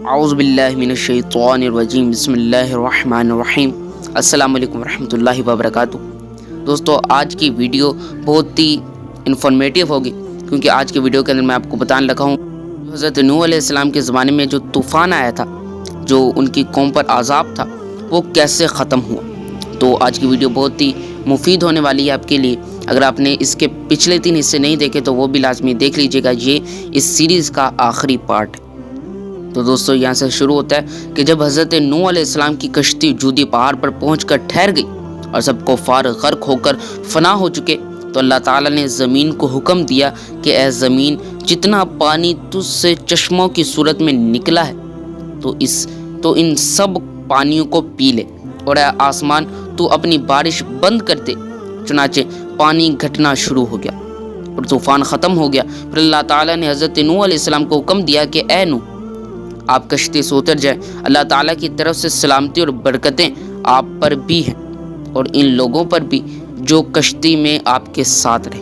اعوذ باللہ من الشیطان الرجیم بسم اللہ الرحمن الرحیم۔ السلام علیکم ورحمۃ اللہ وبرکاتہ۔ دوستو، آج کی ویڈیو بہت ہی انفارمیٹیو ہوگی، کیونکہ آج کی ویڈیو کے اندر میں آپ کو بتانے لگا ہوں حضرت نوح علیہ السلام کے زمانے میں جو طوفان آیا تھا، جو ان کی قوم پر عذاب تھا، وہ کیسے ختم ہوا۔ تو آج کی ویڈیو بہت ہی مفید ہونے والی ہے آپ کے لیے۔ اگر آپ نے اس کے پچھلے 3 حصے نہیں دیکھے تو وہ بھی لازمی دیکھ لیجیے گا، یہ اس سیریز کا آخری پارٹ ہے۔ تو دوستو، یہاں سے شروع ہوتا ہے کہ جب حضرت نوح علیہ السلام کی کشتی جودی پہاڑ پر پہنچ کر ٹھہر گئی اور سب کفار غرق ہو کر فنا ہو چکے، تو اللہ تعالیٰ نے زمین کو حکم دیا کہ اے زمین، جتنا پانی تجھ سے چشموں کی صورت میں نکلا ہے تو ان سب پانیوں کو پی لے، اور اے آسمان، تو اپنی بارش بند کر دے۔ چنانچہ پانی گھٹنا شروع ہو گیا اور طوفان ختم ہو گیا۔ پھر اللہ تعالیٰ نے حضرت نوح علیہ السلام کو حکم دیا کہ اے نوح، آپ کشتی سے اتر جائیں، اللہ تعالیٰ کی طرف سے سلامتی اور برکتیں آپ پر بھی ہیں اور ان لوگوں پر بھی جو کشتی میں آپ کے ساتھ رہے۔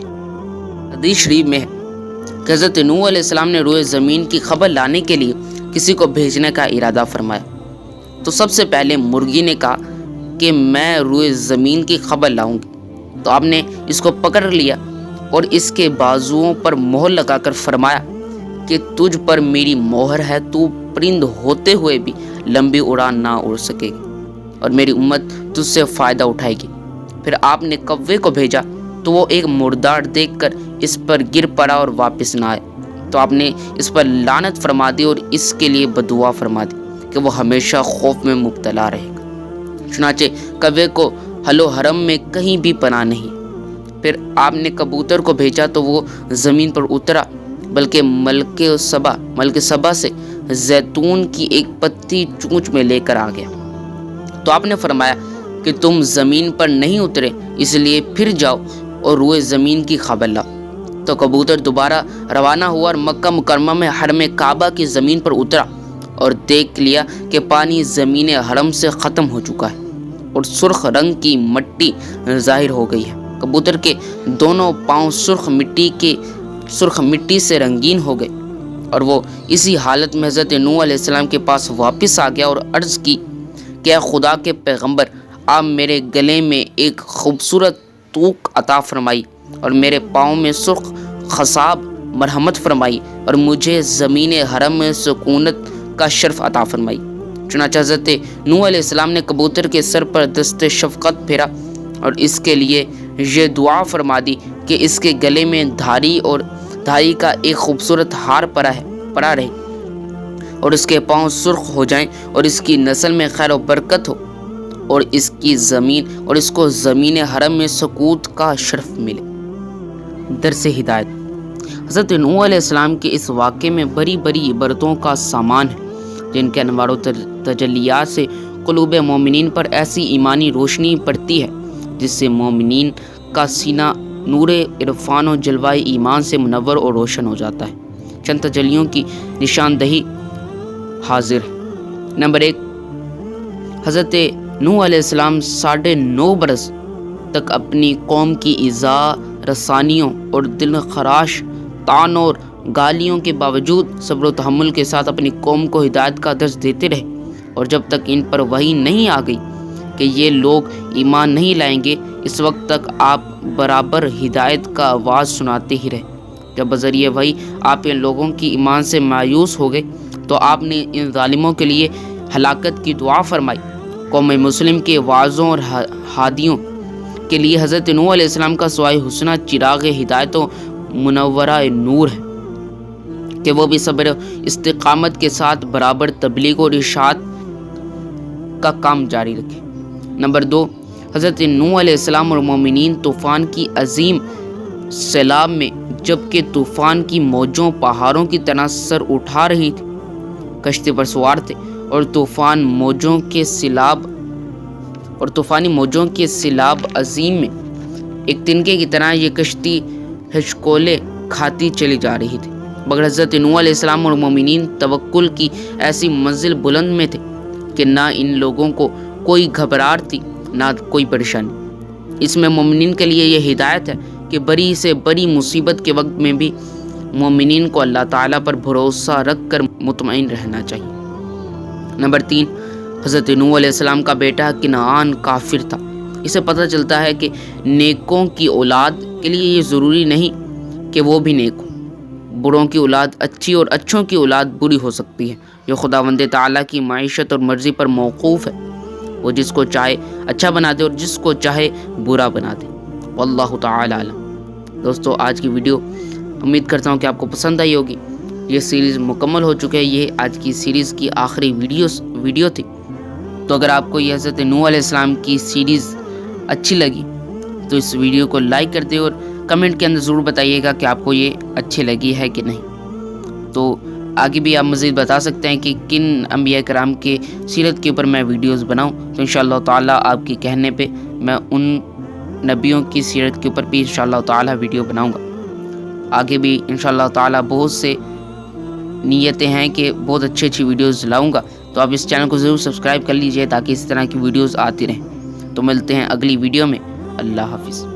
حدیث شریف میں ہے کہ حضرت نوح علیہ السلام نے روئے زمین کی خبر لانے کے لیے کسی کو بھیجنے کا ارادہ فرمایا، تو سب سے پہلے مرغی نے کہا کہ میں روئے زمین کی خبر لاؤں گی۔ تو آپ نے اس کو پکڑ لیا اور اس کے بازوؤں پر مہر لگا کر فرمایا کہ تجھ پر میری مہر ہے، تو پرند ہوتے ہوئے بھی لمبی اڑان نہ اڑ سکے گی اور میری امت تجھ سے فائدہ اٹھائے گی۔ پھر آپ نے کوے کو بھیجا تو وہ ایک مردار دیکھ کر اس پر گر پڑا اور واپس نہ آئے، تو آپ نے اس پر لعنت فرما دی اور اس کے لیے بدعا فرما دی کہ وہ ہمیشہ خوف میں مبتلا رہے گا۔ چنانچہ کوے کو حل و حرم میں کہیں بھی پناہ نہیں۔ پھر آپ نے کبوتر کو بھیجا تو وہ زمین پر اترا، بلکہ ملک سبا سے زیتون کی ایک پتی چونچ میں لے کر آ گیا۔ تو آپ نے فرمایا کہ تم زمین پر نہیں اترے، اس لیے پھر جاؤ اور روئے زمین کی خبر لاؤ۔ تو کبوتر دوبارہ روانہ ہوا اور مکہ مکرمہ میں حرم کعبہ کی زمین پر اترا اور دیکھ لیا کہ پانی زمین حرم سے ختم ہو چکا ہے اور سرخ رنگ کی مٹی ظاہر ہو گئی ہے۔ کبوتر کے دونوں پاؤں سرخ مٹی سے رنگین ہو گئے اور وہ اسی حالت میں حضرت نوح علیہ السلام کے پاس واپس آ گیا اور عرض کی کہ اے خدا کے پیغمبر، آپ میرے گلے میں ایک خوبصورت توق عطا فرمائی اور میرے پاؤں میں سرخ خصاب مرحمت فرمائی اور مجھے زمین حرم میں سکونت کا شرف عطا فرمائی۔ چنانچہ حضرت نوح علیہ السلام نے کبوتر کے سر پر دست شفقت پھیرا اور اس کے لیے یہ دعا فرما دی کہ اس کے گلے میں دھاری کا ایک خوبصورت ہار پڑا رہے اور اس کے پاؤں سرخ ہو جائیں اور اس کی نسل میں خیر و برکت ہو اور اس کو زمین حرم میں سکوت کا شرف ملے۔ درس ہدایت۔ حضرت نوح علیہ السلام کے اس واقعے میں بڑی بڑی عبرتوں کا سامان ہے، جن کے انوار و تجلیات سے قلوب مومنین پر ایسی ایمانی روشنی پڑتی ہے جس سے مومنین کا سینہ نور عرفان و جلوہ ایمان سے منور اور روشن ہو جاتا ہے۔ چند تجلیوں کی نشاندہی حاضر ہے۔ نمبر 1، حضرت نوح علیہ السلام 9.5 برس تک اپنی قوم کی ایذا رسانیوں اور دل خراش طعن اور گالیوں کے باوجود صبر و تحمل کے ساتھ اپنی قوم کو ہدایت کا درس دیتے رہے، اور جب تک ان پر وحی نہیں آ گئی کہ یہ لوگ ایمان نہیں لائیں گے، اس وقت تک آپ برابر ہدایت کا آواز سناتے ہی رہے۔ جب بذریعہ وحی آپ ان لوگوں کی ایمان سے مایوس ہو گئے تو آپ نے ان ظالموں کے لیے ہلاکت کی دعا فرمائی۔ قوم مسلم کے واعظوں اور ہادیوں کے لیے حضرت نوح علیہ السلام کا سوائے حسنہ چراغ ہدایت و منورہ نور ہے کہ وہ بھی صبر استقامت کے ساتھ برابر تبلیغ اور ارشاد کا کام جاری رکھے۔ نمبر 2، حضرت نوح علیہ السلام اور مومنین طوفان کی عظیم سیلاب میں، جبکہ طوفان کی موجوں پہاڑوں کی طرح سر اٹھا رہی تھی، کشتی پر سوار تھے اور طوفانی موجوں کے سیلاب عظیم میں ایک تنکے کی طرح یہ کشتی ہچکولے کھاتی چلی جا رہی تھی، مگر حضرت نوح علیہ السلام اور مومنین توکل کی ایسی منزل بلند میں تھے کہ نہ ان لوگوں کو کوئی گھبراہٹ تھی نہ کوئی پریشانی۔ اس میں مومنین کے لیے یہ ہدایت ہے کہ بڑی سے بڑی مصیبت کے وقت میں بھی مومنین کو اللہ تعالیٰ پر بھروسہ رکھ کر مطمئن رہنا چاہیے۔ نمبر 3، حضرت نوح علیہ السلام کا بیٹا کنعان کافر تھا۔ اسے پتہ چلتا ہے کہ نیکوں کی اولاد کے لیے یہ ضروری نہیں کہ وہ بھی نیک ہو، بروں کی اولاد اچھی اور اچھوں کی اولاد بری ہو سکتی ہے، جو خداوند تعالیٰ کی معیشت اور مرضی پر موقوف ہے۔ وہ جس کو چاہے اچھا بنا دے اور جس کو چاہے برا بنا دے۔ واللہ تعالی عالم۔ دوستو، آج کی ویڈیو امید کرتا ہوں کہ آپ کو پسند آئی ہوگی۔ یہ سیریز مکمل ہو چکے ہے، یہ آج کی سیریز کی آخری ویڈیو تھی۔ تو اگر آپ کو یہ حضرت نوح علیہ السلام کی سیریز اچھی لگی تو اس ویڈیو کو لائک کر دیں اور کمنٹ کے اندر ضرور بتائیے گا کہ آپ کو یہ اچھی لگی ہے کہ نہیں۔ تو آگے بھی آپ مزید بتا سکتے ہیں کہ کن انبیاء کرام کے سیرت کے اوپر میں ویڈیوز بناؤں، تو انشاءاللہ تعالیٰ آپ کی کہنے پہ میں ان نبیوں کی سیرت کے اوپر بھی انشاءاللہ تعالیٰ ویڈیو بناؤں گا۔ آگے بھی انشاءاللہ تعالیٰ بہت سے نیتیں ہیں کہ بہت اچھی ویڈیوز لاؤں گا، تو آپ اس چینل کو ضرور سبسکرائب کر لیجئے تاکہ اس طرح کی ویڈیوز آتی رہیں۔ تو ملتے ہیں اگلی ویڈیو میں۔ اللہ حافظ۔